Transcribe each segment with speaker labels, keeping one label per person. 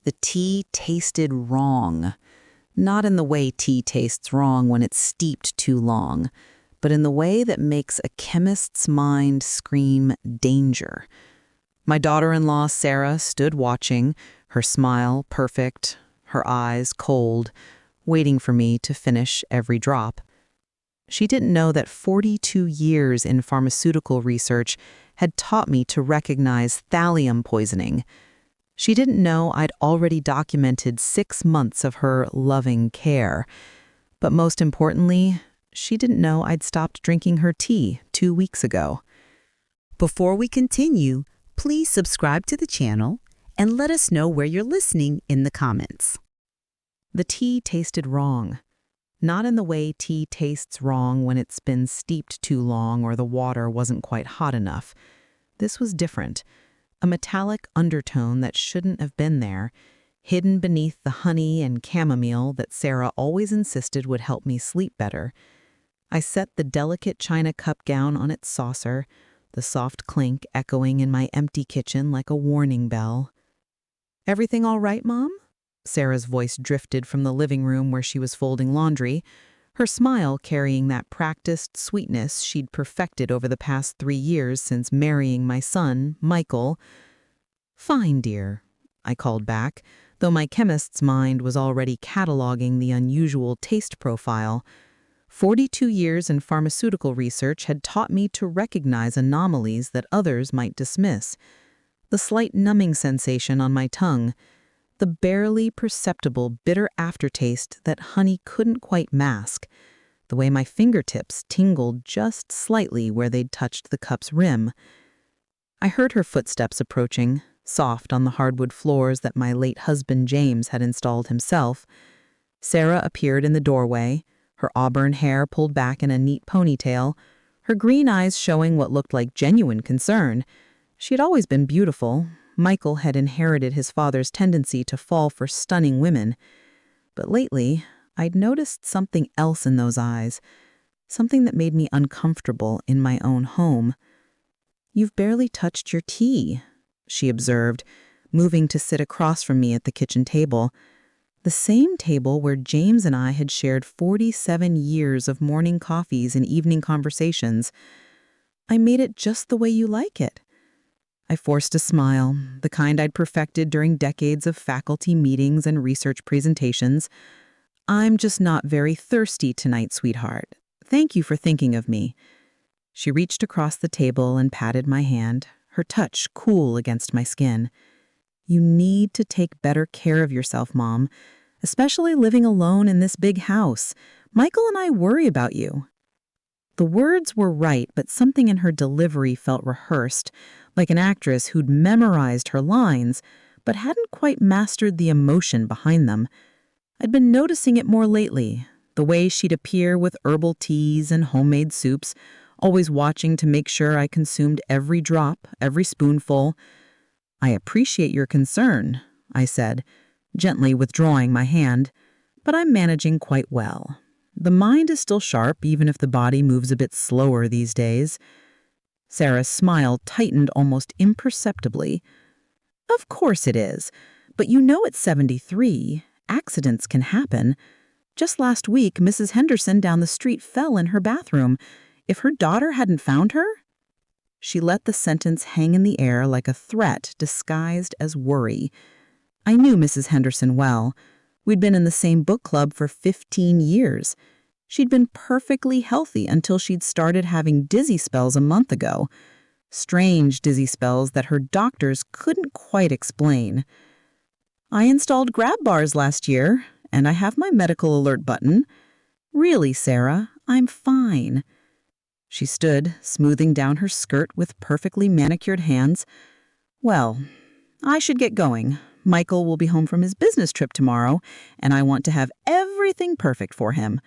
Speaker 1: The tea tasted wrong. Not in the way tea tastes wrong when it's steeped too long, but in the way that makes a chemist's mind scream danger. My daughter-in-law, Sarah, stood watching, her smile perfect, her eyes cold, waiting for me to finish every drop. She didn't know that 42 years in pharmaceutical research had taught me to recognize thallium poisoning. She didn't know I'd already documented 6 months of her loving care. But most importantly, she didn't know I'd stopped drinking her tea 2 weeks ago.
Speaker 2: Before we continue, please subscribe to the channel and let us know where you're listening in the comments.
Speaker 1: The tea tasted wrong. Not in the way tea tastes wrong when it's been steeped too long or the water wasn't quite hot enough. This was different. A metallic undertone that shouldn't have been there, hidden beneath the honey and chamomile that Sarah always insisted would help me sleep better. I set the delicate china cup gown on its saucer, the soft clink echoing in my empty kitchen like a warning bell. "Everything all right, Mom?" Sarah's voice drifted from the living room where she was folding laundry, her smile carrying that practiced sweetness she'd perfected over the past 3 years since marrying my son, Michael. "Fine, dear," I called back, though my chemist's mind was already cataloging the unusual taste profile. 42 years in pharmaceutical research had taught me to recognize anomalies that others might dismiss. The slight numbing sensation on my tongue, the barely perceptible bitter aftertaste that honey couldn't quite mask, the way my fingertips tingled just slightly where they'd touched the cup's rim. I heard her footsteps approaching, soft on the hardwood floors that my late husband James had installed himself. Sarah appeared in the doorway, her auburn hair pulled back in a neat ponytail, her green eyes showing what looked like genuine concern. She had always been beautiful. Michael had inherited his father's tendency to fall for stunning women. But lately, I'd noticed something else in those eyes, something that made me uncomfortable in my own home. "You've barely touched your tea," she observed, moving to sit across from me at the kitchen table, the same table where James and I had shared 47 years of morning coffees and evening conversations. "I made it just the way you like it." I forced a smile, the kind I'd perfected during decades of faculty meetings and research presentations. "I'm just not very thirsty tonight, sweetheart. Thank you for thinking of me." She reached across the table and patted my hand, her touch cool against my skin. "You need to take better care of yourself, Mom, especially living alone in this big house. Michael and I worry about you." The words were right, but something in her delivery felt rehearsed, like an actress who'd memorized her lines, but hadn't quite mastered the emotion behind them. I'd been noticing it more lately, the way she'd appear with herbal teas and homemade soups, always watching to make sure I consumed every drop, every spoonful. "I appreciate your concern," I said, gently withdrawing my hand, "but I'm managing quite well. The mind is still sharp, even if the body moves a bit slower these days." Sarah's smile tightened almost imperceptibly. "Of course it is, but you know at 73, accidents can happen. Just last week, Mrs. Henderson down the street fell in her bathroom. If her daughter hadn't found her—" She let the sentence hang in the air like a threat disguised as worry. I knew Mrs. Henderson well. We'd been in the same book club for 15 years. She'd been perfectly healthy until she'd started having dizzy spells a month ago. Strange dizzy spells that her doctors couldn't quite explain. "I installed grab bars last year, and I have my medical alert button. Really, Sarah, I'm fine." She stood, smoothing down her skirt with perfectly manicured hands. "Well, I should get going. Michael will be home from his business trip tomorrow, and I want to have everything perfect for him."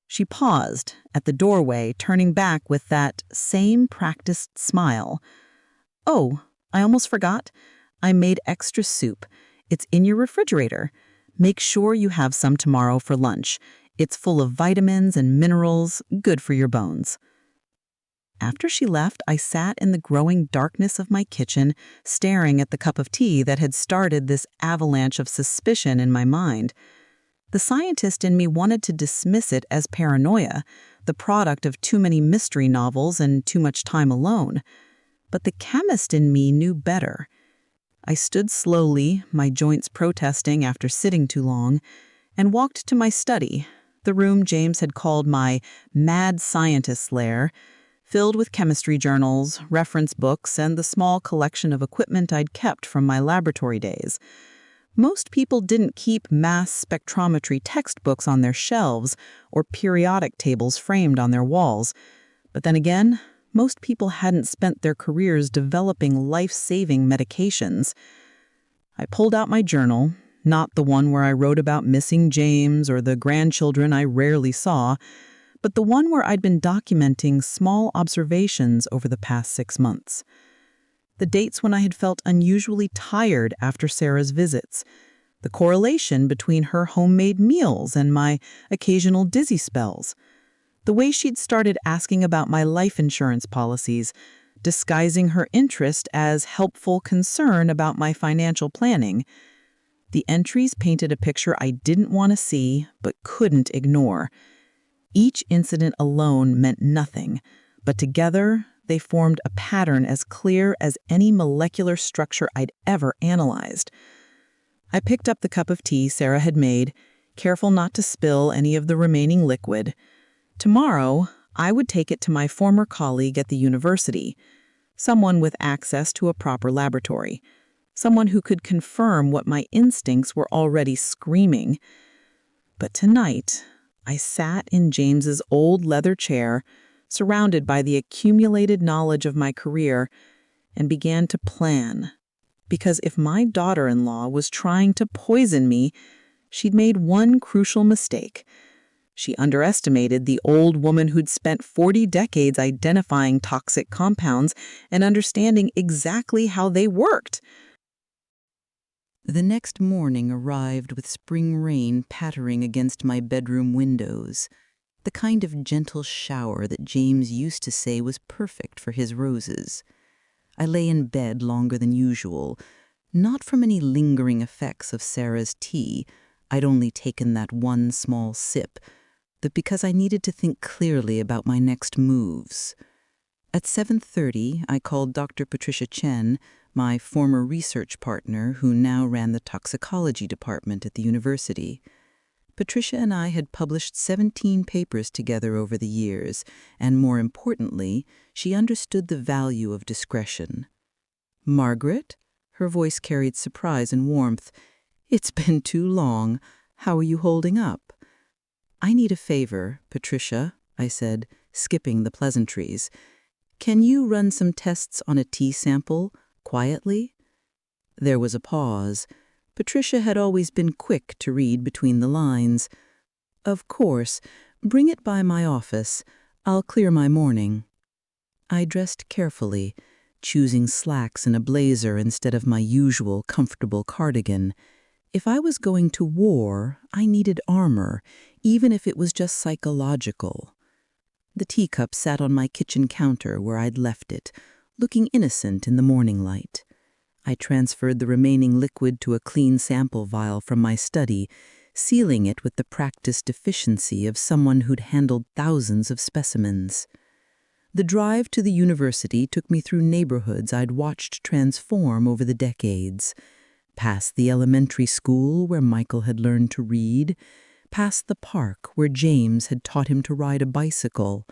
Speaker 1: She paused at the doorway, turning back with that same practiced smile. "Oh, I almost forgot. I made extra soup. It's in your refrigerator. Make sure you have some tomorrow for lunch. It's full of vitamins and minerals, good for your bones." After she left, I sat in the growing darkness of my kitchen, staring at the cup of tea that had started this avalanche of suspicion in my mind. The scientist in me wanted to dismiss it as paranoia, the product of too many mystery novels and too much time alone. But the chemist in me knew better. I stood slowly, my joints protesting after sitting too long, and walked to my study, the room James had called my mad scientist's lair, filled with chemistry journals, reference books, and the small collection of equipment I'd kept from my laboratory days. Most people didn't keep mass spectrometry textbooks on their shelves or periodic tables framed on their walls. But then again, most people hadn't spent their careers developing life-saving medications. I pulled out my journal, not the one where I wrote about missing James or the grandchildren I rarely saw, but the one where I'd been documenting small observations over the past 6 months. The dates when I had felt unusually tired after Sarah's visits, the correlation between her homemade meals and my occasional dizzy spells, the way she'd started asking about my life insurance policies, disguising her interest as helpful concern about my financial planning. The entries painted a picture I didn't want to see but couldn't ignore. Each incident alone meant nothing, but together they formed a pattern as clear as any molecular structure I'd ever analyzed. I picked up the cup of tea Sarah had made, careful not to spill any of the remaining liquid. Tomorrow, I would take it to my former colleague at the university, someone with access to a proper laboratory, someone who could confirm what my instincts were already screaming. But tonight, I sat in James's old leather chair, surrounded by the accumulated knowledge of my career, and began to plan. Because if my daughter-in-law was trying to poison me, she'd made one crucial mistake. She underestimated the old woman who'd spent 40 decades identifying toxic compounds and understanding exactly how they worked.
Speaker 2: The next morning arrived with spring rain pattering against my bedroom windows, the kind of gentle shower that James used to say was perfect for his roses. I lay in bed longer than usual, not from any lingering effects of Sarah's tea. I'd only taken that one small sip, but because I needed to think clearly about my next moves. At 7:30, I called Dr. Patricia Chen, my former research partner who now ran the toxicology department at the university. Patricia and I had published 17 papers together over the years, and more importantly, she understood the value of discretion. "Margaret?" Her voice carried surprise and warmth. "It's been too long. How are you holding up?" "I need a favor, Patricia," I said, skipping the pleasantries. "Can you run some tests on a tea sample, quietly?" There was a pause. Patricia had always been quick to read between the lines. "Of course. Bring it by my office. I'll clear my morning." I dressed carefully, choosing slacks and a blazer instead of my usual comfortable cardigan. If I was going to war, I needed armor, even if it was just psychological. The teacup sat on my kitchen counter where I'd left it, looking innocent in the morning light. I transferred the remaining liquid to a clean sample vial from my study, sealing it with the practiced efficiency of someone who'd handled thousands of specimens. The drive to the university took me through neighborhoods I'd watched transform over the decades. Past the elementary school where Michael had learned to read, past the park where James had taught him to ride a bicycle.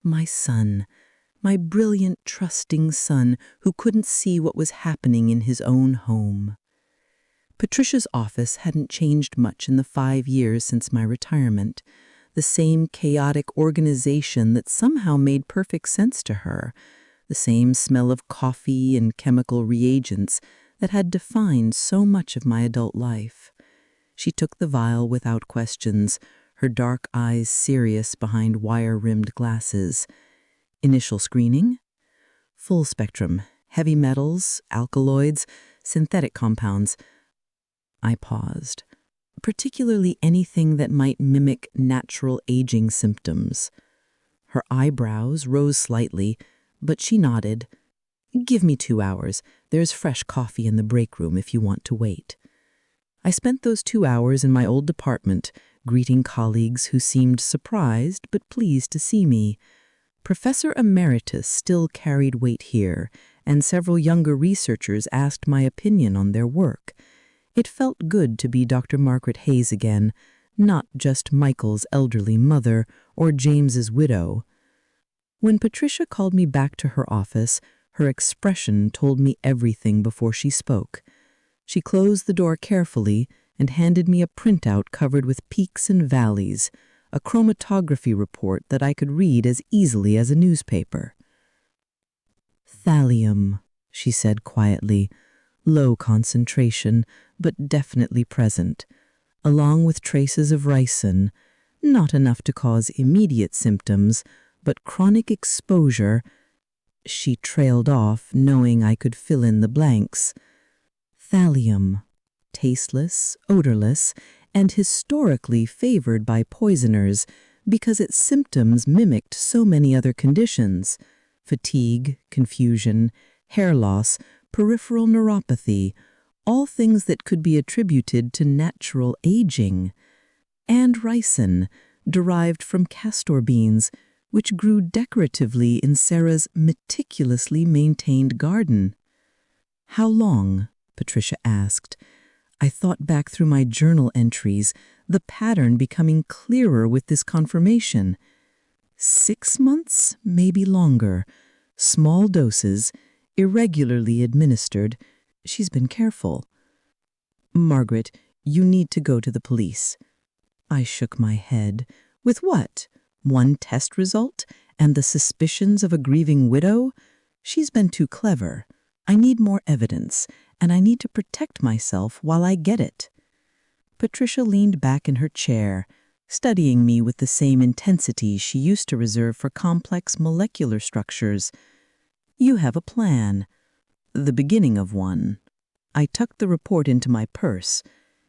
Speaker 2: My son, my brilliant, trusting son who couldn't see what was happening in his own home. Patricia's office hadn't changed much in the 5 years since my retirement. The same chaotic organization that somehow made perfect sense to her, the same smell of coffee and chemical reagents that had defined so much of my adult life. She took the vial without questions, her dark eyes serious behind wire-rimmed glasses. Initial screening? Full spectrum, heavy metals, alkaloids, synthetic compounds. I paused. Particularly anything that might mimic natural aging symptoms. Her eyebrows rose slightly, but she nodded. "Give me 2 hours. There's fresh coffee in the break room if you want to wait." I spent those 2 hours in my old department, greeting colleagues who seemed surprised but pleased to see me. Professor Emeritus still carried weight here, and several younger researchers asked my opinion on their work. It felt good to be Dr. Margaret Hayes again, not just Michael's elderly mother or James's widow. When Patricia called me back to her office, her expression told me everything before she spoke. She closed the door carefully and handed me a printout covered with peaks and valleys, a chromatography report that I could read as easily as a newspaper. "Thallium," she said quietly, "low concentration, but definitely present, along with traces of ricin, not enough to cause immediate symptoms, but chronic exposure." She trailed off, knowing I could fill in the blanks. "Thallium, tasteless, odorless, and historically favored by poisoners because its symptoms mimicked so many other conditions: fatigue, confusion, hair loss, peripheral neuropathy, all things that could be attributed to natural aging. And ricin, derived from castor beans, which grew decoratively in Sarah's meticulously maintained garden." "How long?" Patricia asked. I thought back through my journal entries, the pattern becoming clearer with this confirmation. 6 months, maybe longer. Small doses, irregularly administered. She's been careful. "Margaret, you need to go to the police." I shook my head. "With what? One test result and the suspicions of a grieving widow? She's been too clever. I need more evidence, and I need to protect myself while I get it." Patricia leaned back in her chair, studying me with the same intensity she used to reserve for complex molecular structures. "You have a plan." "The beginning of one." I tucked the report into my purse.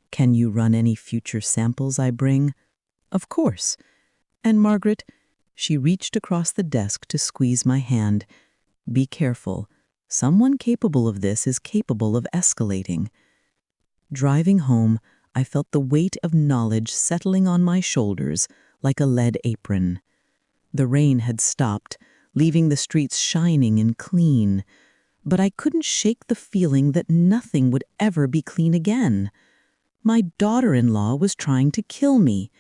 Speaker 2: "Can you run any future samples I bring?" "Of course." "And Margaret," she reached across the desk to squeeze my hand, "be careful. Someone capable of this is capable of escalating." Driving home, I felt the weight of knowledge settling on my shoulders like a lead apron. The rain had stopped, leaving the streets shining and clean, but I couldn't shake the feeling that nothing would ever be clean again. My daughter-in-law was trying to kill me.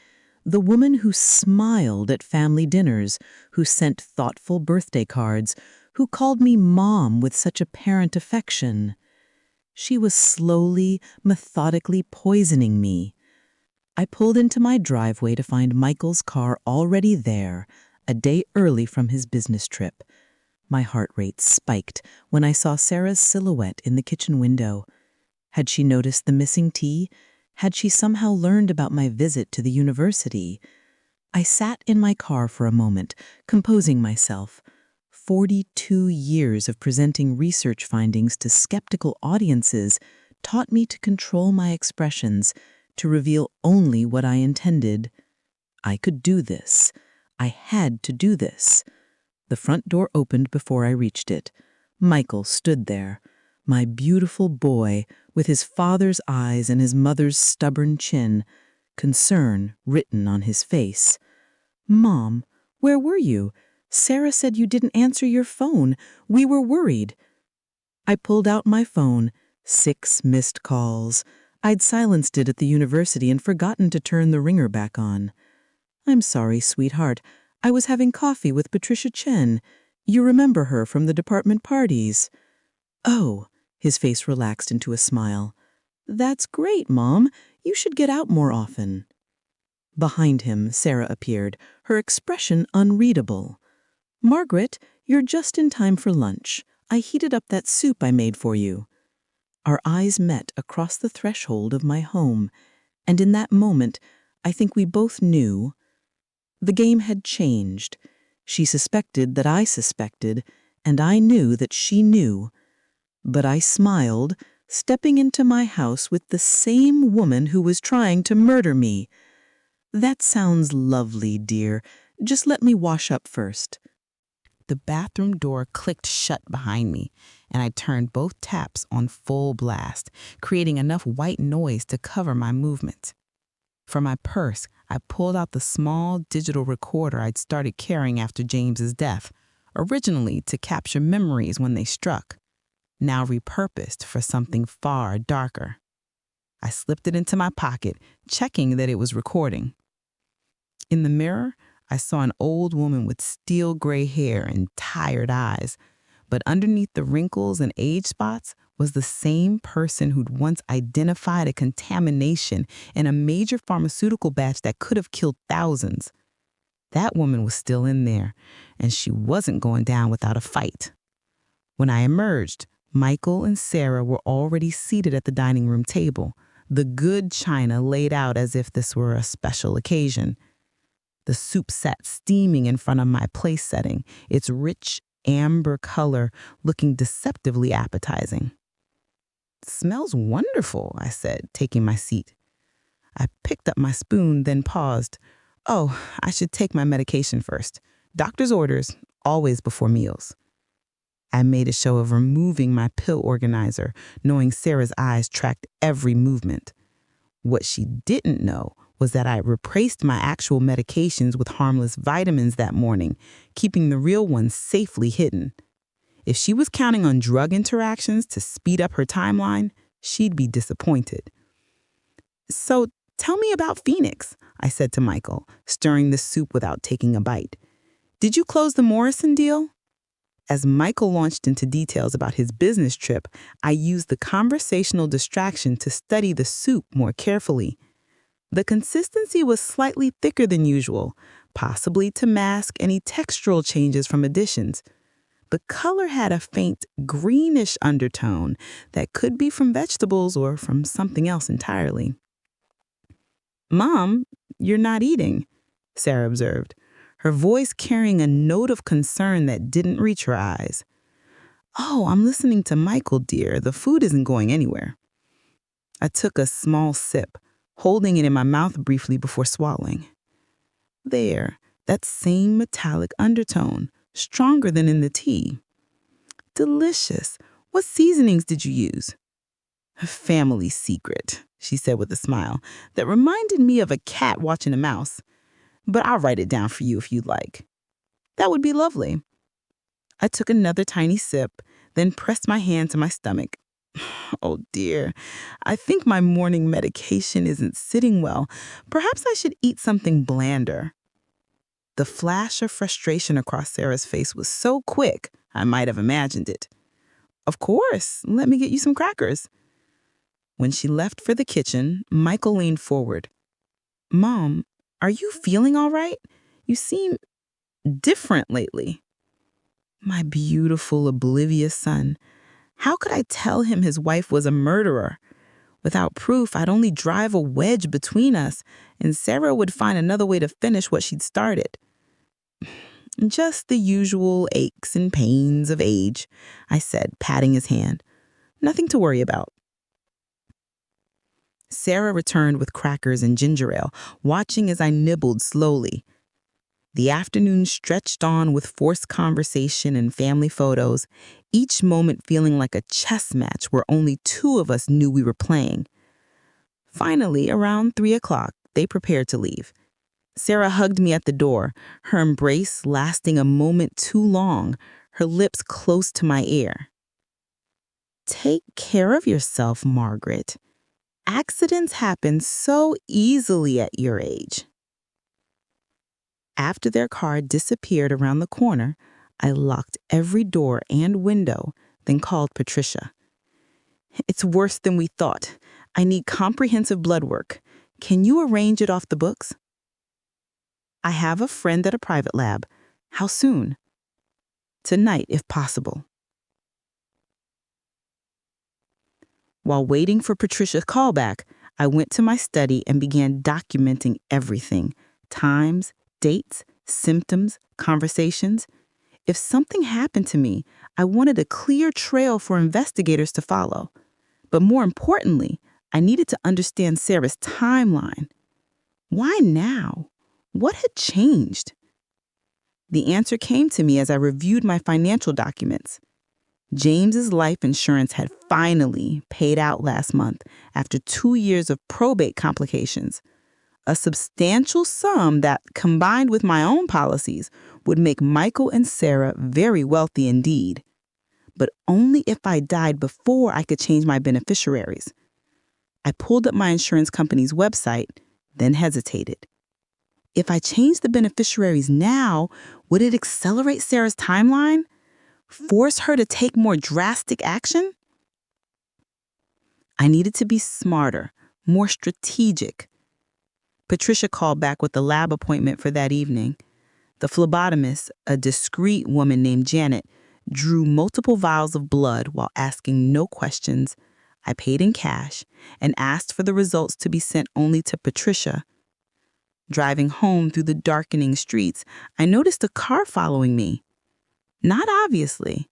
Speaker 2: The woman who smiled at family dinners, who sent thoughtful birthday cards, who called me Mom with such apparent affection. She was slowly, methodically poisoning me. I pulled into my driveway to find Michael's car already there, a day early from his business trip. My heart rate spiked when I saw Sarah's silhouette in the kitchen window. Had she noticed the missing tea? Had she somehow learned about my visit to the university? I sat in my car for a moment, composing myself. 42 years of presenting research findings to skeptical audiences taught me to control my expressions, to reveal only what I intended. I could do this. I had to do this. The front door opened before I reached it. Michael stood there, my beautiful boy, with his father's eyes and his mother's stubborn chin, concern written on his face. "Mom, where were you? Sarah said you didn't answer your phone. We were worried." I pulled out my phone. 6 missed calls. I'd silenced it at the university and forgotten to turn the ringer back on. "I'm sorry, sweetheart. I was having coffee with Patricia Chen. You remember her from the department parties." "Oh," his face relaxed into a smile. "That's great, Mom. You should get out more often." Behind him, Sarah appeared, her expression unreadable. "Margaret, you're just in time for lunch. I heated up that soup I made for you." Our eyes met across the threshold of my home, and in that moment, I think we both knew. The game had changed. She suspected that I suspected, and I knew that she knew. But I smiled, stepping into my house with the same woman who was trying to murder me. "That sounds lovely, dear.
Speaker 1: Just let me wash up first." The bathroom door clicked shut behind me, and I turned both taps on full blast, creating enough white noise to cover my movements. From my purse, I pulled out the small digital recorder I'd started carrying after James's death, originally to capture memories when they struck, now repurposed for something far darker. I slipped it into my pocket, checking that it was recording. In the mirror, I saw an old woman with steel gray hair and tired eyes, but underneath the wrinkles and age spots was the same person who'd once identified a contamination in a major pharmaceutical batch that could have killed thousands. That woman was still in there, and she wasn't going down without a fight. When I emerged, Michael and Sarah were already seated at the dining room table, the good china laid out as if this were a special occasion. The soup sat steaming in front of my place setting, its rich amber color looking deceptively appetizing. "Smells wonderful," I said, taking my seat. I picked up my spoon, then paused. "Oh, I should take my medication first. Doctor's orders, always before meals." I made a show of removing my pill organizer, knowing Sarah's eyes tracked every movement. What she didn't know was that I replaced my actual medications with harmless vitamins that morning, keeping the real ones safely hidden. If she was counting on drug interactions to speed up her timeline, she'd be disappointed. "So tell me about Phoenix," I said to Michael, stirring the soup without taking a bite. "Did you close the Morrison deal?" As Michael launched into details about his business trip, I used the conversational distraction to study the soup more carefully. The consistency was slightly thicker than usual, possibly to mask any textural changes from additions. The color had a faint greenish undertone that could be from vegetables or from something else entirely. "Mom, you're not eating," Sarah observed, her voice carrying a note of concern that didn't reach her eyes. "Oh, I'm listening to Michael, dear. The food isn't going anywhere." I took a small sip, holding it in my mouth briefly before swallowing. There, that same metallic undertone, stronger than in the tea. "Delicious. What seasonings did you use?" "A family secret," she said with a smile that reminded me of a cat watching a mouse. "But I'll write it down for you if you'd like." "That would be lovely." I took another tiny sip, then pressed my hand to my stomach. "Oh dear, I think my morning medication isn't sitting well. Perhaps I should eat something blander." The flash of frustration across Sarah's face was so quick, I might have imagined it. "Of course, let me get you some crackers." When she left for the kitchen, Michael leaned forward. "Mom, are you feeling all right? You seem different lately." My beautiful, oblivious son. How could I tell him his wife was a murderer? Without proof, I'd only drive a wedge between us, and Sarah would find another way to finish what she'd started. "Just the usual aches and pains of age," I said, patting his hand. "Nothing to worry about." Sarah returned with crackers and ginger ale, watching as I nibbled slowly. The afternoon stretched on with forced conversation and family photos, each moment feeling like a chess match where only two of us knew we were playing. Finally, around 3 o'clock, they prepared to leave. Sarah hugged me at the door, her embrace lasting a moment too long, her lips close to my ear. "Take care of yourself, Margaret. Accidents happen so easily at your age." After their car disappeared around the corner, I locked every door and window, then called Patricia. "It's worse than we thought. I need comprehensive blood work. Can you arrange it off the books?" "I have a friend at a private lab. How soon?" "Tonight, if possible." While waiting for Patricia's callback, I went to my study and began documenting everything: times, dates, symptoms, conversations. If something happened to me, I wanted a clear trail for investigators to follow. But more importantly, I needed to understand Sarah's timeline. Why now? What had changed?
Speaker 3: The answer came to me as I reviewed my financial documents. James's life insurance had finally paid out last month after 2 years of probate complications. A substantial sum that, combined with my own policies, would make Michael and Sarah very wealthy indeed. But only if I died before I could change my beneficiaries. I pulled up my insurance company's website, then hesitated. If I changed the beneficiaries now, would it accelerate Sarah's timeline? Force her to take more drastic action? I needed to be smarter, more strategic. Patricia called back with the lab appointment for that evening. The phlebotomist, a discreet woman named Janet, drew multiple vials of blood while asking no questions. I paid in cash and asked for the results to be sent only to Patricia. Driving home through the darkening streets, I noticed a car following me. Not obviously.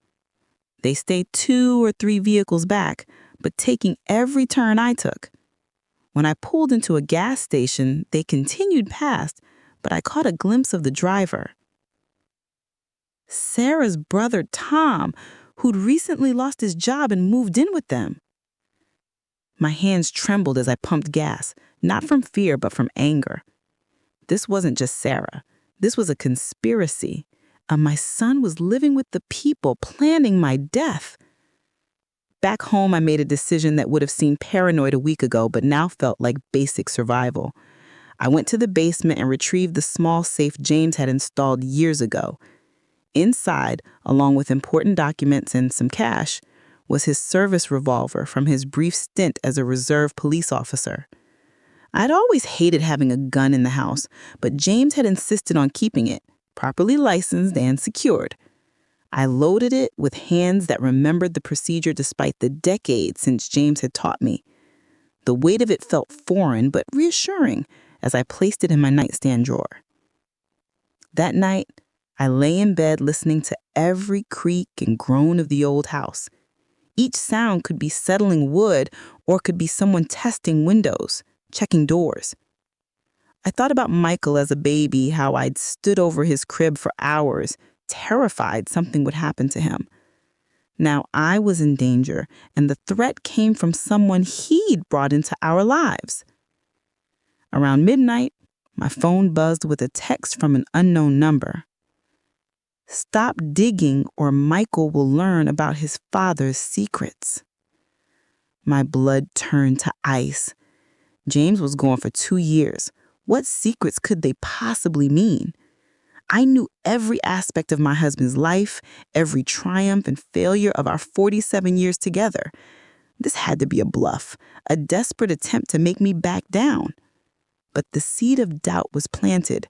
Speaker 3: They stayed 2 or 3 vehicles back, but taking every turn I took. When I pulled into a gas station, they continued past, but I caught a glimpse of the driver. Sarah's brother, Tom, who'd recently lost his job and moved in with them. My hands trembled as I pumped gas, not from fear, but from anger. This wasn't just Sarah. This was a conspiracy. My son was living with the people planning my death. Back home, I made a decision that would have seemed paranoid a week ago, but now felt like basic survival. I went to the basement and retrieved the small safe James had installed years ago. Inside, along with important documents and some cash, was his service revolver from his brief stint as a reserve police officer. I'd always hated having a gun in the house, but James had insisted on keeping it, properly licensed and secured. I loaded it with hands that remembered the procedure despite the decades since James had taught me. The weight of it felt foreign but reassuring as I placed it in my nightstand drawer. That night, I lay in bed listening to every creak and groan of the old house. Each sound could be settling wood or could be someone testing windows, checking doors. I thought about Michael as a baby, how I'd stood over his crib for hours, terrified something would happen to him. Now I was in danger, and the threat came from someone he'd brought into our lives. Around midnight, my phone buzzed with a text from an unknown number. Stop digging or Michael will learn about his father's secrets. My blood turned to ice. James was gone for 2 years. What secrets could they possibly mean? I knew every aspect of my husband's life, every triumph and failure of our 47 years together. This had to be a bluff, a desperate attempt to make me back down. But the seed of doubt was planted.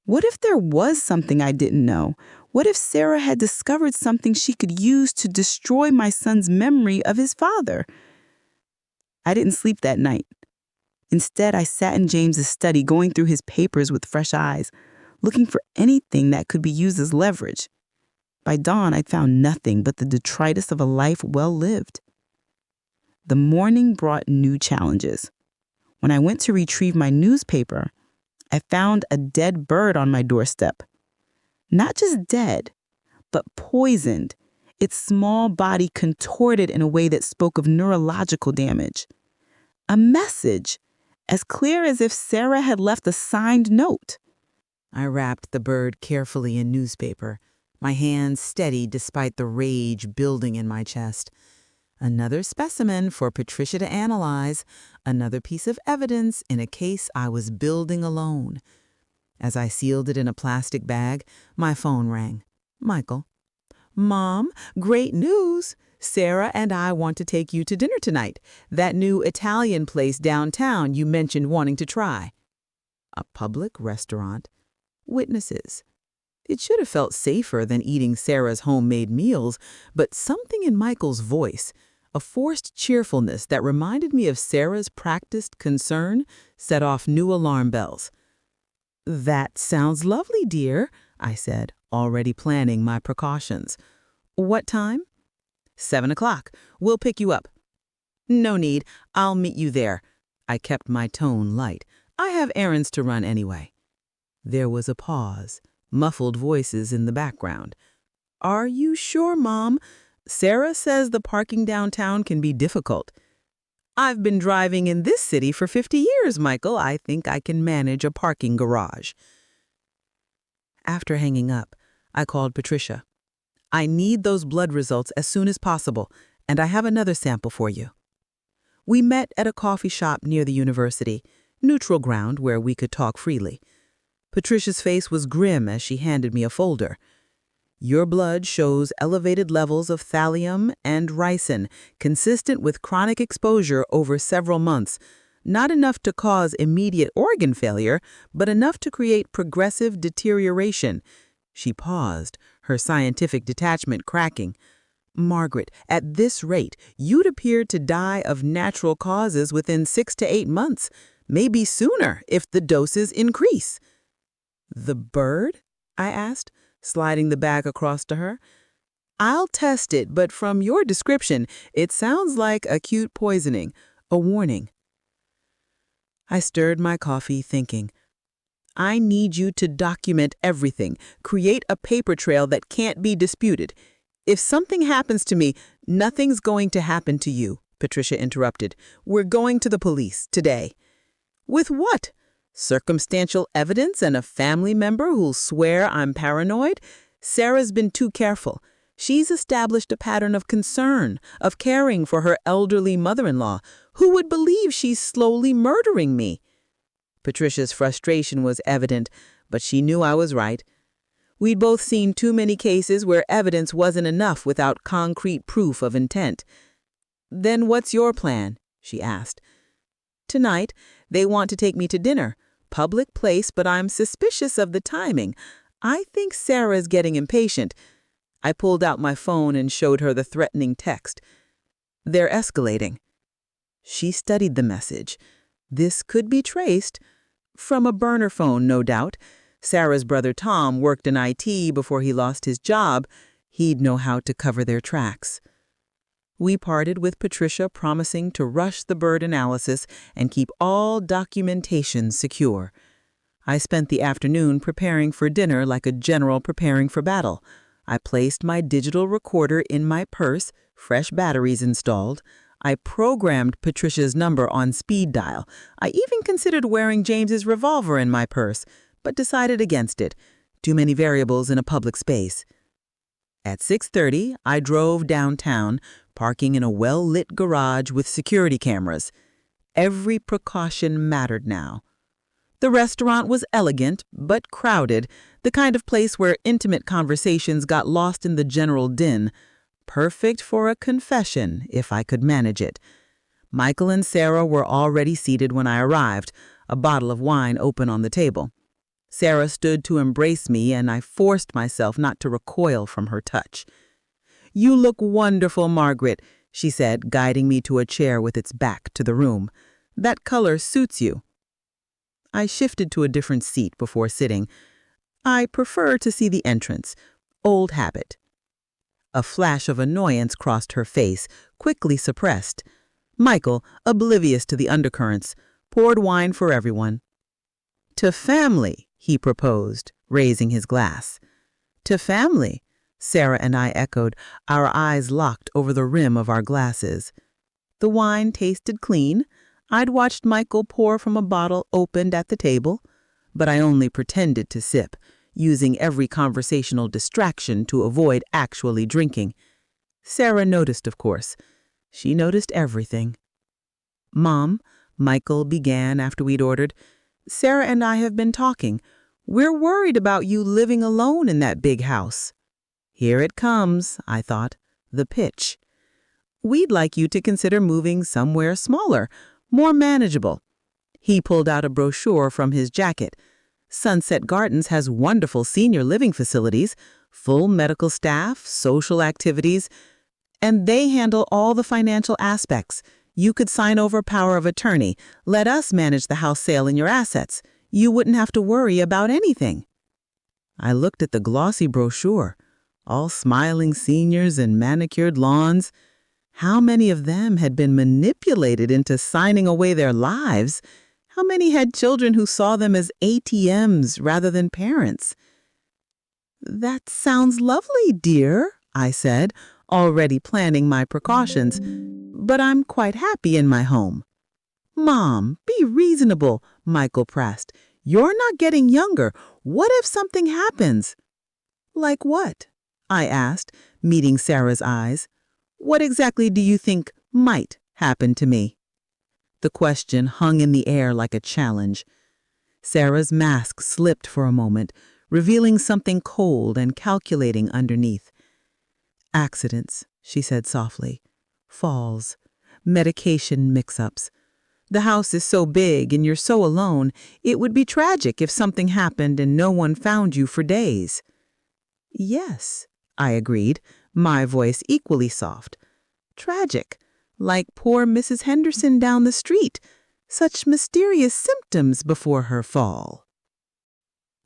Speaker 3: What if there was something I didn't know? What if Sarah had discovered something she could use to destroy my son's memory of his father? I didn't sleep that night. Instead, I sat in James's study, going through his papers with fresh eyes, looking for anything that could be used as leverage. By dawn, I'd found nothing but the detritus of a life well lived. The morning brought new challenges. When I went to retrieve my newspaper, I found a dead bird on my doorstep. Not just dead, but poisoned, its small body contorted in a way that spoke of neurological damage. A message, as clear as if Sarah had left a signed note.
Speaker 2: I wrapped the bird carefully in newspaper, my hands steady despite the rage building in my chest. Another specimen for Patricia to analyze, another piece of evidence in a case I was building alone. As I sealed it in a plastic bag, my phone rang. Michael. Mom, great news! Sarah and I want to take you to dinner tonight. That new Italian place downtown you mentioned wanting to try. A public restaurant. Witnesses. It should have felt safer than eating Sarah's homemade meals, but something in Michael's voice, a forced cheerfulness that reminded me of Sarah's practiced concern, set off new alarm bells. That sounds lovely, dear, I said, already planning my precautions. What time? 7 o'clock. We'll pick you up. No need. I'll meet you there. I kept my tone light. I have errands to run anyway. There was a pause,
Speaker 3: Muffled voices in the background. "Are you sure, Mom? Sarah says the parking downtown can be difficult." "I've been driving in this city for 50 years, Michael. I think I can manage a parking garage." After hanging up, I called Patricia. "I need those blood results as soon as possible, and I have another sample for you." We met at a coffee shop near the university, neutral ground where we could talk freely. Patricia's face was grim as she handed me a folder. "Your blood shows elevated levels of thallium and ricin, consistent with chronic exposure over several months. Not enough to cause immediate organ failure, but enough to create progressive deterioration." She paused, her scientific detachment cracking. "Margaret, at this rate, you'd appear to die of natural causes within 6 to 8 months, maybe sooner if the doses increase." "The bird?" I asked, sliding the bag across to her. "I'll test it, but from your description, it sounds like acute poisoning, a warning." I stirred my coffee, thinking, "I need you to document everything, create a paper trail that can't be disputed. If something happens to me, nothing's going to happen to you," Patricia interrupted. "We're going to the police today." "With what? Circumstantial evidence and a family member who'll swear I'm paranoid? Sarah's been too careful. She's established a pattern of concern, of caring for her elderly mother-in-law. Who would believe she's slowly murdering me?" Patricia's frustration was evident, but she knew I was right. We'd both seen too many cases where evidence wasn't enough without concrete proof of intent. "Then what's your plan?" she asked. "Tonight, they want to take me to dinner. Public place, but I'm suspicious of the timing. I think Sarah's getting impatient." I pulled out my phone and showed her the threatening text. "They're escalating." She studied the message. This could be traced from a burner phone, no doubt. Sarah's brother Tom worked in IT before he lost his job. He'd know how to cover their tracks. We parted with Patricia promising to rush the bird analysis and keep all documentation secure. I spent the afternoon preparing for dinner like a general preparing for battle. I placed my digital recorder in my purse, fresh batteries installed. I programmed Patricia's number on speed dial. I even considered wearing James's revolver in my purse, but decided against it. Too many variables in a public space. At 6:30, I drove downtown, parking in a well-lit garage with security cameras. Every precaution mattered now. The restaurant was elegant, but crowded, the kind of place where intimate conversations got lost in the general din. Perfect for a confession, if I could manage it. Michael and Sarah were already seated when I arrived, a bottle of wine open on the table. Sarah stood to embrace me, and I forced myself not to recoil from her touch. "You look wonderful, Margaret," she said, guiding me to a chair with its back to the room. "That color suits you." I shifted to a different seat before sitting. I prefer to see the entrance. Old habit. A flash of annoyance crossed her face, quickly suppressed. Michael, oblivious to the undercurrents, poured wine for everyone. "To family," he proposed, raising his glass. "To family," Sarah and I echoed, our eyes locked over the rim of our glasses. The wine tasted clean. I'd watched Michael pour from a bottle opened at the table, but I only pretended to sip, using every conversational distraction to avoid actually drinking. Sarah noticed, of course. She noticed everything. "Mom," Michael began after we'd ordered, "Sarah and I have been talking. We're worried about you living alone in that big house." Here it comes, I thought, the pitch. "We'd like you to consider moving somewhere smaller, more manageable." He pulled out a brochure from his jacket. "Sunset Gardens has wonderful senior living facilities, full medical staff, social activities, and they handle all the financial aspects. You could sign over power of attorney, let us manage the house sale and your assets. You wouldn't have to worry about anything." I looked at the glossy brochure, all smiling seniors and manicured lawns. How many of them had been manipulated into signing away their lives? How many had children who saw them as ATMs rather than parents? That sounds lovely, dear, I said, already planning my precautions, but I'm quite happy in my home. Mom, be reasonable, Michael pressed. You're not getting younger. What if something happens? Like what? I asked, meeting Sarah's eyes. What exactly do you think might happen to me? The question hung in the air like a challenge. Sarah's mask slipped for a moment, revealing something cold and calculating underneath. Accidents, she said softly. Falls. Medication mix-ups. The house is so big and you're so alone, it would be tragic if something happened and no one found you for days. Yes, I agreed, my voice equally soft. Tragic, like poor Mrs. Henderson down the street. Such mysterious symptoms before her fall.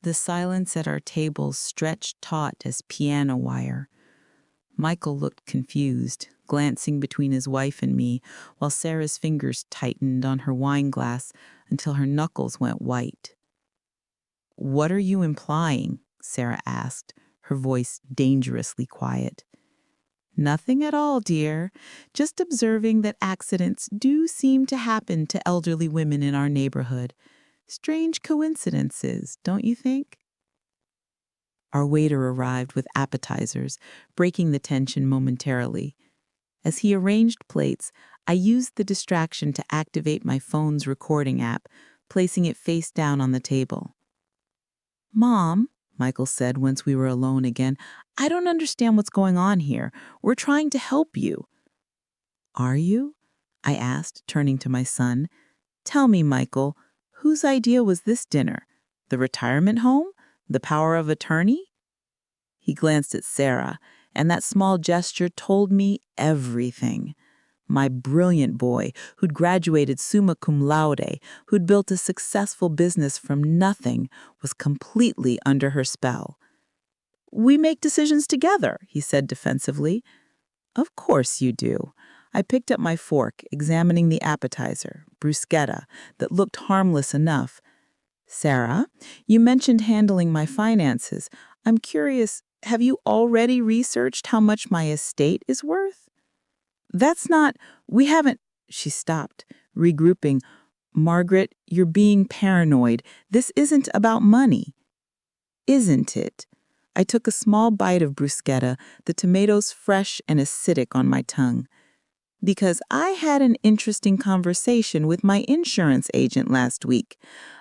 Speaker 2: The silence at our tables stretched taut as piano wire. Michael looked confused, glancing between his wife and me, while Sarah's fingers tightened on her wine glass until her knuckles went white. "What are you implying?" Sarah asked, her voice dangerously quiet. "Nothing at all, dear. Just observing that accidents do seem to happen to elderly women in our neighborhood. Strange coincidences, don't you think?" Our waiter arrived with appetizers, breaking the tension momentarily. As he arranged plates, I used the distraction to activate my phone's recording app, placing it face down on the table. "Mom," Michael said once we were alone again, "I don't understand what's going on here. We're trying to help you." "Are you?" I asked, turning to my son. "Tell me, Michael, whose idea was this dinner? The retirement home? The power of attorney?" He glanced at Sarah, and that small gesture told me everything. My brilliant boy, who'd graduated summa cum laude, who'd built a successful business from nothing, was completely under her spell. "We make decisions together," he said defensively. "Of course you do." I picked up my fork, examining the appetizer, bruschetta, that looked harmless enough. "Sarah, you mentioned handling my finances. I'm curious, have you already researched how much my estate is worth?" We haven't, she stopped, regrouping. "Margaret, you're being paranoid. This isn't about money." "Isn't it?" I took a small bite of bruschetta, the tomatoes fresh and acidic on my tongue. "Because I had an interesting conversation with my insurance agent last week.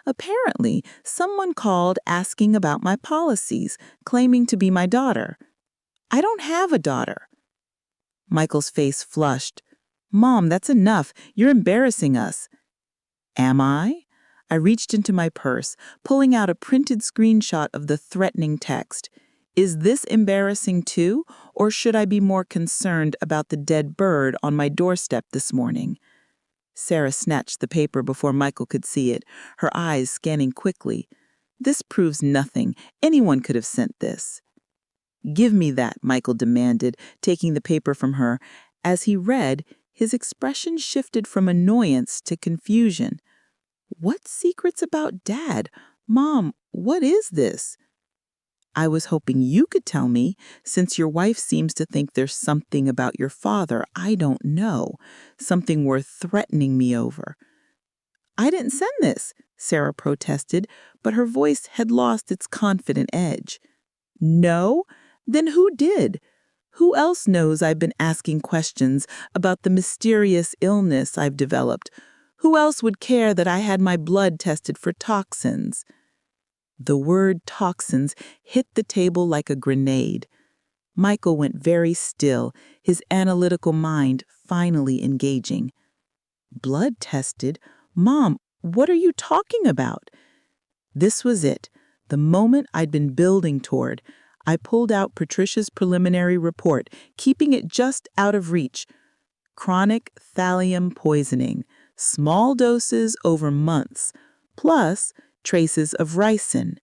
Speaker 2: Apparently, someone called asking about my policies, claiming to be my daughter. I don't have a daughter." Michael's face flushed. "Mom, that's enough. You're embarrassing us." "Am I?" I reached into my purse, pulling out a printed screenshot of the threatening text. "Is this embarrassing too, or should I be more concerned about the dead bird on my doorstep this morning?" Sarah snatched the paper before Michael could see it, her eyes scanning quickly. "This proves nothing. Anyone could have sent this." "Give me that," Michael demanded, taking the paper from her. As he read, his expression shifted from annoyance to confusion. "What secrets about Dad? Mom, what is this?" "I was hoping you could tell me, since your wife seems to think there's something about your father I don't know, something worth threatening me over." "I didn't send this," Sarah protested, but her voice had lost its confident edge. "No? Then who did? Who else knows I've been asking questions about the mysterious illness I've developed? Who else would care that I had my blood tested for toxins?" The word toxins hit the table like a grenade. Michael went very still, his analytical mind finally engaging. "Blood tested? Mom, what are you talking about?" This was it, the moment I'd been building toward. I pulled out Patricia's preliminary report, keeping it just out of reach. Chronic thallium poisoning, small doses over months, plus traces of ricin.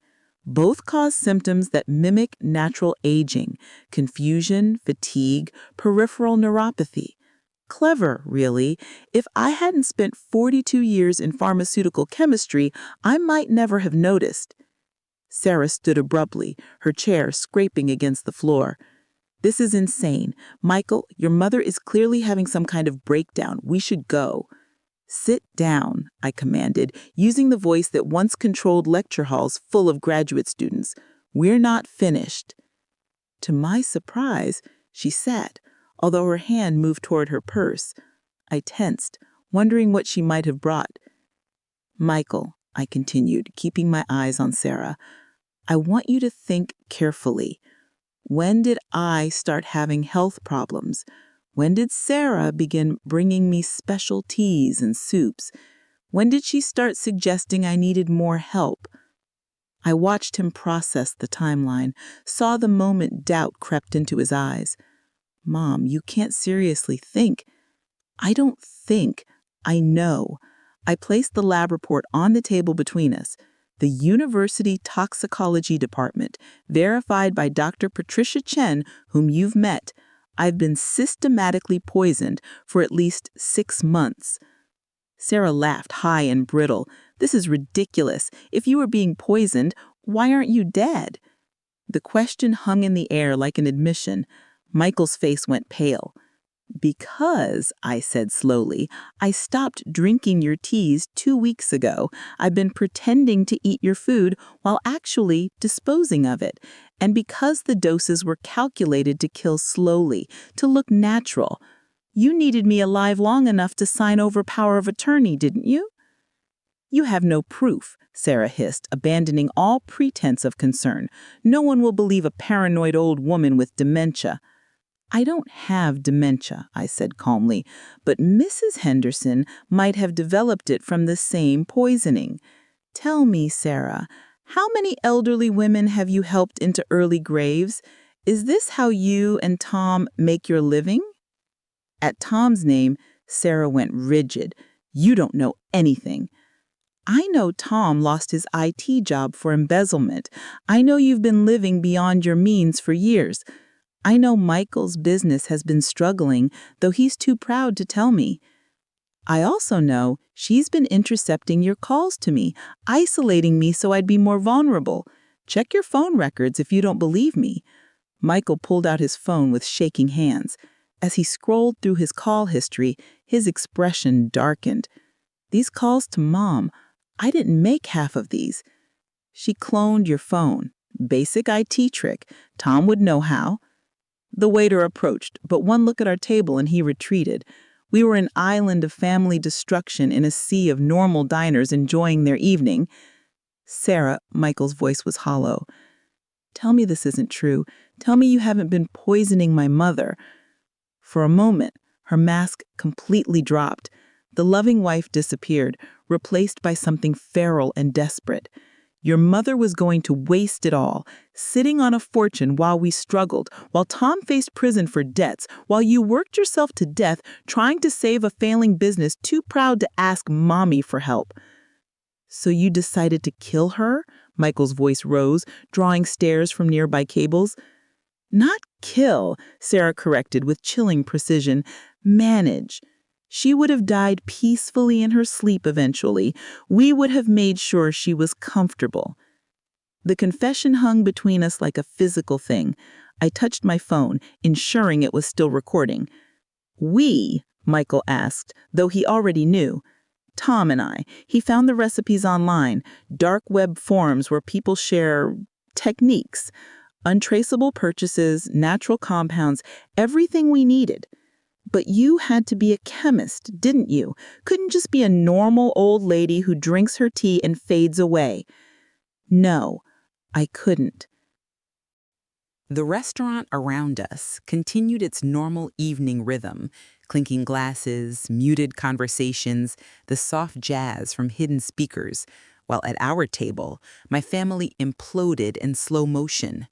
Speaker 2: Both cause symptoms that mimic natural aging, confusion, fatigue, peripheral neuropathy. Clever, really. If I hadn't spent 42 years in pharmaceutical chemistry, I might never have noticed.
Speaker 3: Sarah stood abruptly, her chair scraping against the floor. "This is insane. Michael, your mother is clearly having some kind of breakdown. We should go." "Sit down," I commanded, using the voice that once controlled lecture halls full of graduate students. "We're not finished." To my surprise, she sat, although her hand moved toward her purse. I tensed, wondering what she might have brought. "Michael," I continued, keeping my eyes on Sarah, "I want you to think carefully. When did I start having health problems? When did Sarah begin bringing me special teas and soups? When did she start suggesting I needed more help?" I watched him process the timeline, saw the moment doubt crept into his eyes. "Mom, you can't seriously think." "I don't think. I know." I placed the lab report on the table between us. The University Toxicology Department, verified by Dr. Patricia Chen, whom you've met. I've been systematically poisoned for at least 6 months. Sarah laughed high and brittle. "This is ridiculous. If you were being poisoned, why aren't you dead?" The question hung in the air like an admission. Michael's face went pale. "Because," I said slowly, "I stopped drinking your teas 2 weeks ago. I've been pretending to eat your food while actually disposing of it. And because the doses were calculated to kill slowly, to look natural. You needed me alive long enough to sign over power of attorney, didn't you?" "You have no proof," Sarah hissed, abandoning all pretense of concern. "No one will believe a paranoid old woman with dementia." "I don't have dementia," I said calmly, "but Mrs. Henderson might have developed it from the same poisoning. Tell me, Sarah, how many elderly women have you helped into early graves? Is this how you and Tom make your living?" At Tom's name, Sarah went rigid. "You don't know anything." "I know Tom lost his IT job for embezzlement. I know you've been living beyond your means for years. I know Michael's business has been struggling, though he's too proud to tell me. I also know she's been intercepting your calls to me, isolating me so I'd be more vulnerable. Check your phone records if you don't believe me." Michael pulled out his phone with shaking hands. As he scrolled through his call history, his expression darkened. "These calls to Mom, I didn't make half of these." "She cloned your phone. Basic IT trick. Tom would know how." The waiter approached, but one look at our table and he retreated. We were an island of family destruction in a sea of normal diners enjoying their evening. "Sarah," Michael's voice was hollow, "tell me this isn't true. Tell me you haven't been poisoning my mother." For a moment, her mask completely dropped. The loving wife disappeared, replaced by something feral and desperate. "Your mother was going to waste it all, sitting on a fortune while we struggled, while Tom faced prison for debts, while you worked yourself to death trying to save a failing business too proud to ask Mommy for help." "So you decided to kill her?" Michael's voice rose, drawing stares from nearby cables. "Not kill," Sarah corrected with chilling precision. "Manage. She would have died peacefully in her sleep eventually. We would have made sure she was comfortable." The confession hung between us like a physical thing. I touched my phone, ensuring it was still recording. "We?" Michael asked, though he already knew. "Tom and I. He found the recipes online, dark web forums where people share techniques, untraceable purchases, natural compounds, everything we needed. But you had to be a chemist, didn't you? Couldn't just be a normal old lady who drinks her tea and fades away." "No, I couldn't."
Speaker 2: The restaurant around us continued its normal evening rhythm, clinking glasses, muted conversations, the soft jazz from hidden speakers, while at our table, my family imploded in slow motion.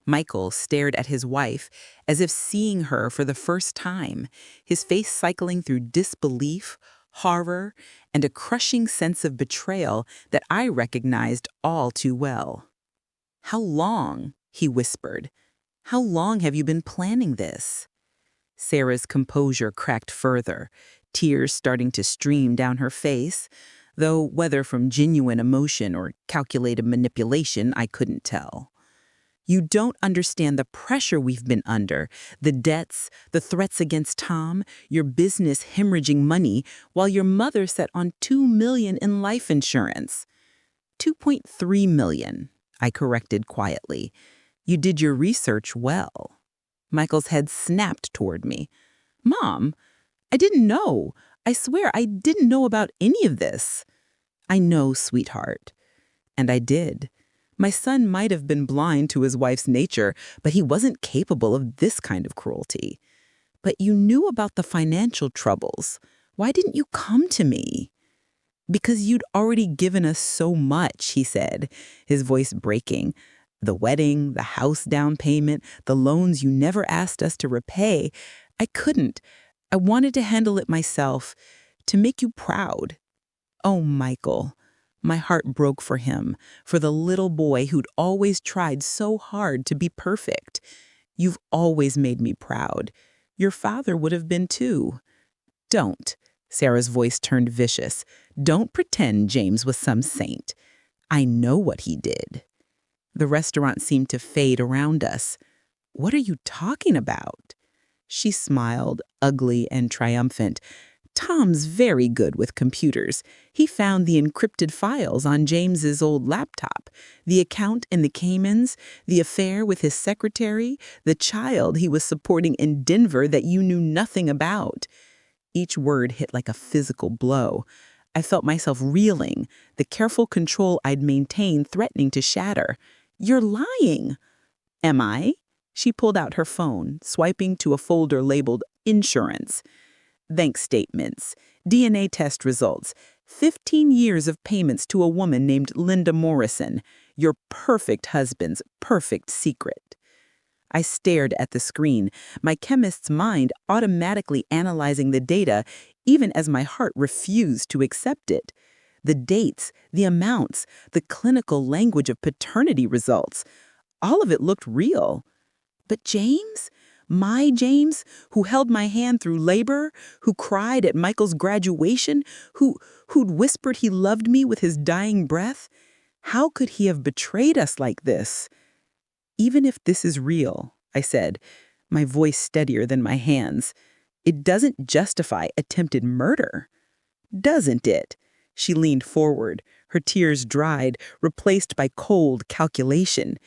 Speaker 2: Michael stared at his wife as if seeing her for the first time, his face cycling through disbelief, horror, and a crushing sense of betrayal that I recognized all too well. "How long?" he whispered. "How long have you been planning this?" Sarah's composure cracked further, tears starting to stream down her face. though whether from genuine emotion or calculated manipulation, I couldn't tell. You don't understand the pressure we've been under, the debts, the threats against Tom, your business hemorrhaging money, while your mother sat on $2 million in life insurance. $2.3 million, I corrected quietly. You did your research well. Michael's head snapped toward me. Mom, I didn't know. I swear I didn't know about any of this. I know, sweetheart. And I did. My son might have been blind to his wife's nature, but he wasn't capable of this kind of cruelty. But you knew about the financial troubles. Why didn't you come to me? Because you'd already given us so much, he said, his voice breaking. The wedding, the house down payment, the loans you never asked us to repay. I couldn't. I wanted to handle it myself, to make you proud. Oh, Michael. My heart broke for him, for the little boy who'd always tried so hard to be perfect. You've always made me proud. Your father would have been too. Don't. Sarah's voice turned vicious. Don't pretend James was some saint. I know what he did. The restaurant seemed to fade around us. What are you talking about? She smiled, ugly and triumphant. Tom's very good with computers. He found the encrypted files on James's old laptop, the account in the Caymans, the affair with his secretary, the child he was supporting in Denver that you knew nothing about. Each word hit like a physical blow. I felt myself reeling, the careful control I'd maintained threatening to shatter. You're lying. Am I? She pulled out her phone, swiping to a folder labeled Insurance. Bank statements, DNA test results, 15 years of payments to a woman named Linda Morrison, your perfect husband's perfect secret. I stared at the screen, my chemist's mind automatically analyzing the data, even as my heart refused to accept it. The dates, the amounts, the clinical language of paternity results, all of it looked real. But James? My James, who held my hand through labor, who cried at Michael's graduation, who'd whispered he loved me with his dying breath? How could he have betrayed us like this? Even if this is real, I said, my voice steadier than my hands, it doesn't justify attempted murder. Doesn't it? She leaned forward, her tears dried, replaced by cold calculation.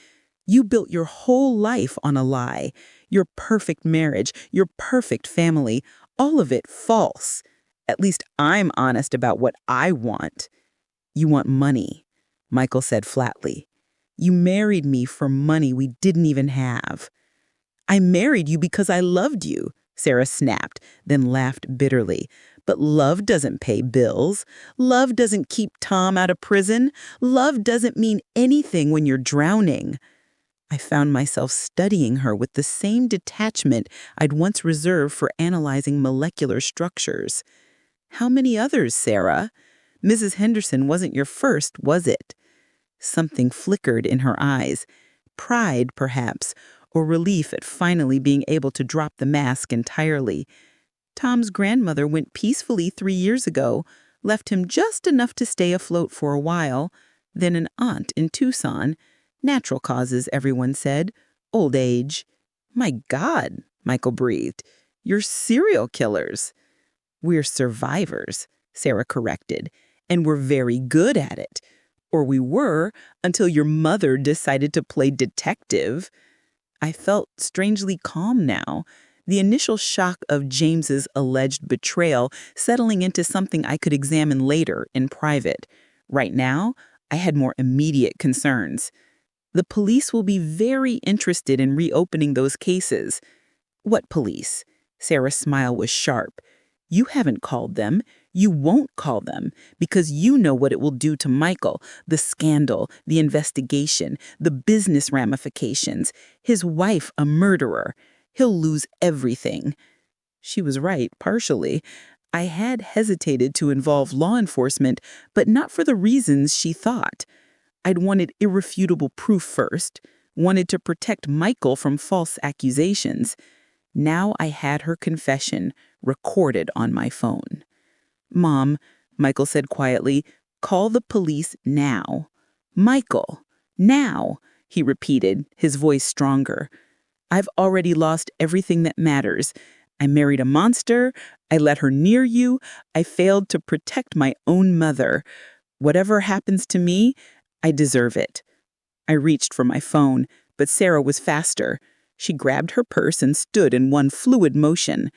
Speaker 2: You built your whole life on a lie. Your perfect marriage, your perfect family, all of it false. At least I'm honest about what I want. You want money, Michael said flatly. You married me for money we didn't even have. I married you because I loved you, Sarah snapped, then laughed bitterly. But love doesn't pay bills. Love doesn't keep Tom out of prison. Love doesn't mean anything when you're drowning. I found myself studying her with the same detachment I'd once reserved for analyzing molecular structures. How many others, Sarah? Mrs. Henderson wasn't your first, was it? Something flickered in her eyes. Pride, perhaps, or relief at finally being able to drop the mask entirely. Tom's grandmother went peacefully 3 years ago, left him just enough to stay afloat for a while, then an aunt in Tucson. Natural causes, everyone said. Old age. My God, Michael breathed. You're serial killers. We're survivors, Sarah corrected, and we're very good at it. Or we were, until your mother decided to play detective. I felt strangely calm now, the initial shock of James's alleged betrayal settling into something I could examine later in private. Right now, I had more immediate concerns. The police will be very interested in reopening those cases. What police? Sarah's smile was sharp. You haven't called them. You won't call them, because you know what it will do to Michael, the scandal, the investigation, the business ramifications, his wife a murderer. He'll lose everything. She was right, partially. I had hesitated to involve law enforcement, but not for the reasons she thought. I'd wanted irrefutable proof first, wanted to protect Michael from false accusations. Now I had her confession recorded on my phone. Mom, Michael said quietly,
Speaker 3: Call the police now. Michael, now, he repeated, his voice stronger. I've already lost everything that matters. I married a monster. I let her near you. I failed to protect my own mother. Whatever happens to me, I deserve it. I reached for my phone, but Sarah was faster. She grabbed her purse and stood in one fluid motion.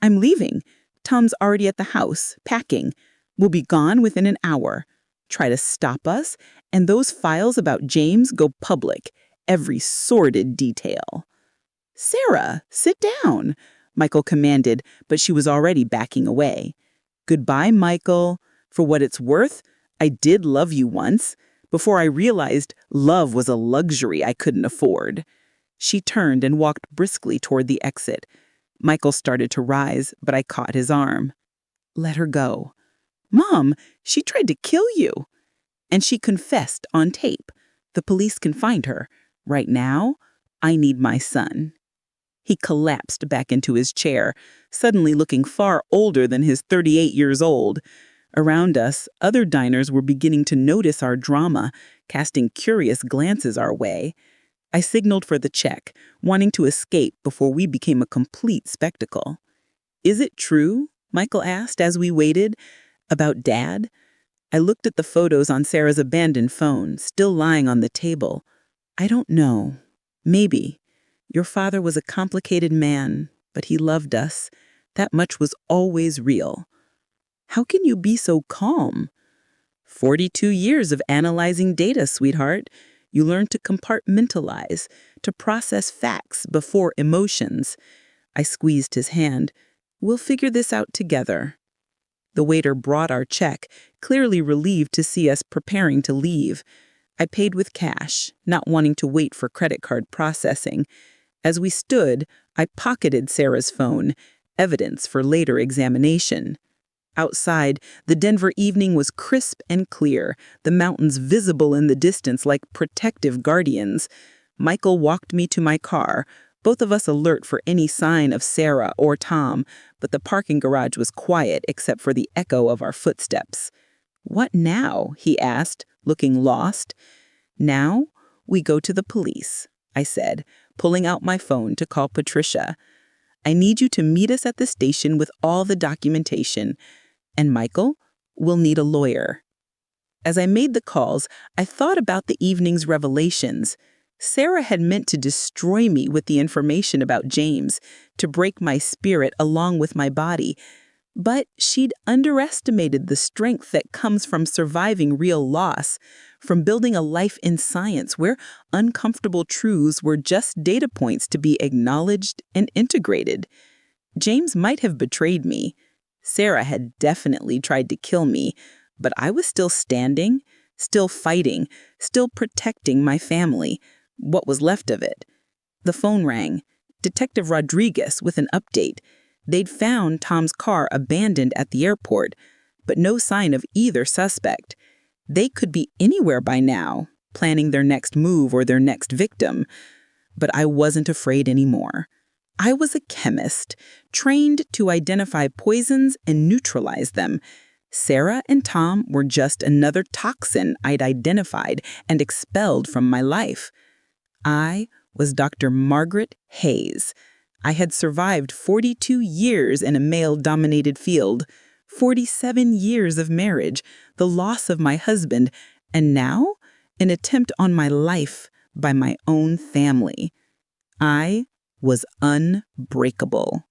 Speaker 3: I'm leaving. Tom's already at the house, packing. We'll be gone within an hour. Try to stop us, and those files about James go public, every sordid detail. Sarah, sit down, Michael commanded, but she was already backing away. Goodbye, Michael. For what it's worth, I did love you once, before I realized love was a luxury I couldn't afford. She turned and walked briskly toward the exit. Michael started to rise, but I caught his arm. Let her go. Mom, she tried to kill you. And she confessed on tape. The police can find her. Right now, I need my son. He collapsed back into his chair, suddenly looking far older than his 38 years old. Around us, other diners were beginning to notice our drama, casting curious glances our way. I signaled for the check, wanting to escape before we became a complete spectacle. Is it true? Michael asked as we waited. About Dad? I looked at the photos on Sarah's abandoned phone, still lying on the table. I don't know. Maybe. Your father was a complicated man, but he loved us. That much was always real. How can you be so calm? 42 years of analyzing data, sweetheart. You learn to compartmentalize, to process facts before emotions. I squeezed his hand. We'll figure this out together. The waiter brought our check, clearly relieved to see us preparing to leave. I paid with cash, not wanting to wait for credit card processing. As we stood, I pocketed Sarah's phone, evidence for later examination. Outside, the Denver evening was crisp and clear, the mountains visible in the distance like protective guardians. Michael walked me to my car, both of us alert for any sign of Sarah or Tom, but the parking garage was quiet except for the echo of our footsteps. What now? He asked, looking lost. Now, we go to the police, I said, pulling out my phone to call Patricia. I need you to meet us at the station with all the documentation. And Michael, we'll need a lawyer. As I made the calls, I thought about the evening's revelations. Sarah had meant to destroy me with the information about James, to break my spirit along with my body. But she'd underestimated the strength that comes from surviving real loss, from building a life in science where uncomfortable truths were just data points to be acknowledged and integrated. James might have betrayed me. Sarah had definitely tried to kill me, but I was still standing, still fighting, still protecting my family, what was left of it. The phone rang. Detective Rodriguez with an update. They'd found Tom's car abandoned at the airport, but no sign of either suspect. They could be anywhere by now, planning their next move or their next victim. But I wasn't afraid anymore. I was a chemist, trained to identify poisons and neutralize them. Sarah and Tom were just another toxin I'd identified and expelled from my life. I was Dr. Margaret Hayes. I had survived 42 years in a male-dominated field, 47 years of marriage, the loss of my husband, and now an attempt on my life by my own family. I was unbreakable.